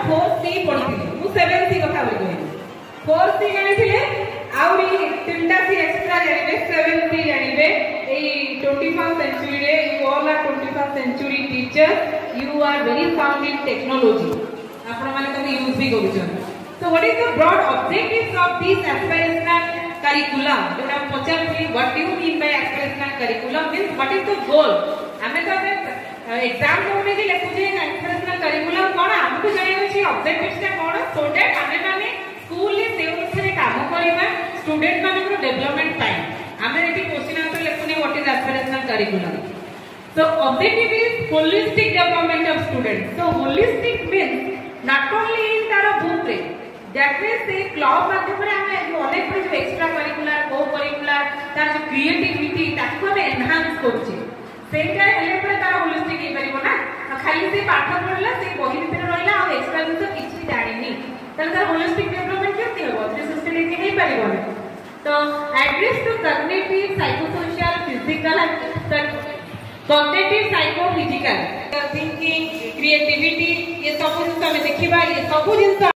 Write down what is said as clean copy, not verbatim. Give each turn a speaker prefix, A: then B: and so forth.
A: 4C पढ़िथिले मु 7C कथा बोलि 4C जानिथिले आउरी 3टा C एक्स्ट्रा जानिबे 7C जानिबे ए 21st century रे you all are 21st century teachers you are very sound in technology आपण माने तमे यूज भी करूछन so what is the broad objectives of this aspirational curriculum जोटा पचारली what do you mean by aspirational curriculum means what is the goal हमें तो exam होने जे लेखुजे aspirational curriculum कोन हमको जानिबे छी ऑब्जेक्टिव्स ता कोन सो दैट हमें माने स्कूल ले से अनुसार काम करबा स्टूडेंट मानकर डेवलपमेंट पाई हमें एटी क्वेश्चन आंसर लेखुने what is aspirational curriculum so objective is holistic development of students so holistic means not only in Tara book रे that means से क्लब माध्यम रे हमें अनेक जो एक्स्ट्रा करिकुलर को करिकुलर तार जो क्रिएटिविटी ताको हमें एनहांस करछि सेटा हेले पर तार होलिस्टिक हे परिबो ना खाली से पाठ पढला से बही भीतर रहला आ एक्स्ट्रा तो किछि जानिनी तार होलिस्टिक डेवलपमेंट केति होबो 360 हे परिबो तो address to cognitive psychosocial physical cognitive psychophysical thinking creativity ये सब जिंस हमें देखिबा ये सब जिंस